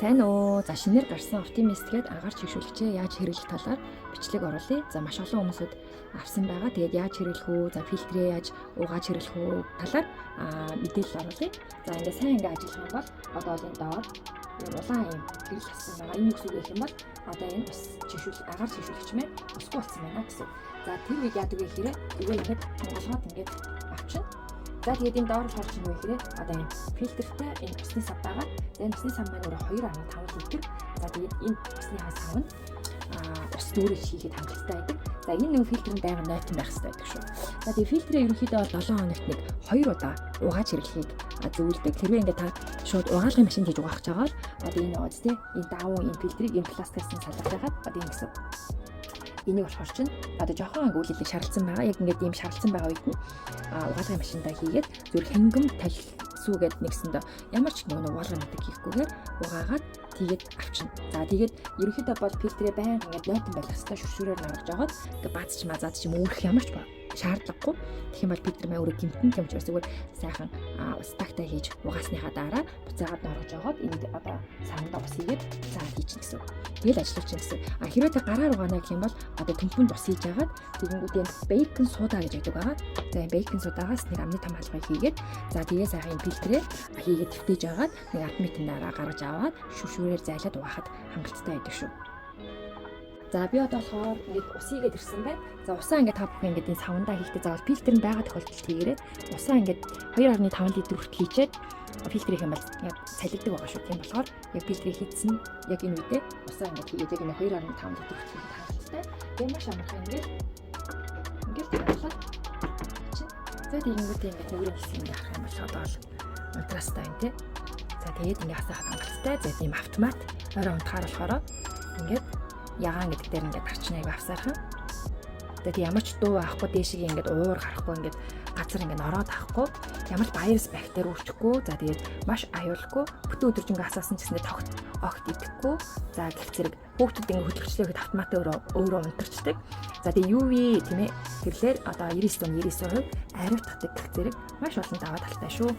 Сайн уу? За шинээр гарсан Optimist гээд агаар чигшүүлэгчээ яаж хэрэглэх талаар бичлэг оруулъя. За маш олон хүмүүсд авсан байгаа. Тэгээд яаж хэрэглэх үү? За фильтрээ яаж угааж хэрэглэх үү талаар мэдээлэл оруулъя. За ингээд сайн ингээд ажиллах юм бол одоо энэ доор улаан юм гэрэл хассан байгаа. Энэ юу гэсэн үг гэх юм бол одоо энэ ус чигшүүл агаар чигшүүлэгч мэн усгүй болсон байна гэсэн. За тэр үед яадаг вэ гэхээр зүгээр ингээд монголгоод ингээд авчихна. За тэгээд энэ доор харж байгаа гэхээр одоо энэ фильтртэй энэ усны сав байгаа. За энэ усны сав маань өөрөө 2.5 литр. За тэгээд энэ усны сав нь ус дүүрэж хийхэд хангалттай байдаг. За энэ нэг фильтрийн байнга нойтон байх хэрэгтэй байдаг шүү. За тэгээд фильтрээ ерөнхийдөө 7 хоногт нэг 2 удаа угааж хэрэглэхийг зөвлөдөг. Хэрвээ ингээд та шууд угаалгын машинд хийж угаах чагаар одоо энэ ууз тий энэ давуу энэ фильтрийг энэ пластикаас салгаж байгаад одоо энэ гэсэн энийг болохоор чинь одоо жоохон ангуулилыг шаралцсан байгаа. Яг ингээд ийм шаралцсан байгаа үед нь угаалгын машиндаа хийгээд зүрх хэнгам талсуугээд нэгсэндээ ямар ч нэг угаалгын нутаг хийхгүйгээр угаагаад тэгээд авчна. За тэгээд ерөнхийдөө бол фильтрээ байнга ингээд нойтон байх хэвээр шүршүүрээр наргаж жагаад ингээд бац ч мазаад ч юм өөрөх ямар ч шаардлагагүй. Тэгэх юм бол фильтр маань өөрөө гэмтэн юм ч бас зүгээр сайхан стактай хийж угаасныхаа дараа буцаагаад наргаж жагаад энд одоо савнда ус хийгээд цаа хийчихнэ гэсэн. Тэгэл ажиллаж чинь гэсэн. Хэрвээ та гараар угаана гэх юм бол одоо төмпөнд ус хийж агаад тэгэнгүүт энэ бейкон суда гэж яддаг байгаа. За бейкон судаагаас нэг амны том халгыг хийгээд за тэгээ сайхан фильтрээ хийгээд твтэж агаад нэг 10 м дараа гаргаж аваад шүршүүрээр зайлаад угаахад хангалттай байдаг шүү. За би одоо болохоор ингээд ус хийгээд ирсэн байна. За усаа ингээд та бүхэн ингээд энэ савндаа хийхдээ заавал фильтр нь байгаа тохиолдолд хийгээрэй. Усаа ингээд 2.5 литр хүртэл хийчээд фильтрийг юм бол яг салгидаг байгаа шүү. Тийм болохоор яг фильтрийг хийсэн яг энэ үедээ усаа ингээд хийгээд яг энэ 2.5 литр хүртэл хийхэд хангалттай. Тэгээ маш амархан ингээд харуулаад чинь. За тэгэнгүүт ингээд нүрийн хэсэг ингээд харах юм бол одоо бол унтрастай байна тий. За тэгээд ингээд хасахад хангалттай. За тийм автомат орой унтахаар болохоор ингээд ягаан гэдэг дээр ингээд гарчна аяга авсаархан. Тэгээд ямар ч дуу авахгүй дээшийг ингээд уур гарахгүй ингээд газар ингээд ороод авахгүй ямар ч вирус бактери үүсчихгүй. За тэгээд маш аюулгүй бүтэн өдөржингөө асаасан ч гэсэндээ тогт огт идэхгүй. За гэх зэрэг хүүхдүүд ингээд хөдөлгөчлөөхэд автомат өөрөө унтарчдаг. За тэгээд UV тийм ээ гэрлэр одоо 99.99% ариутгадаг гэх зэрэг маш олон даваа талтай шүү.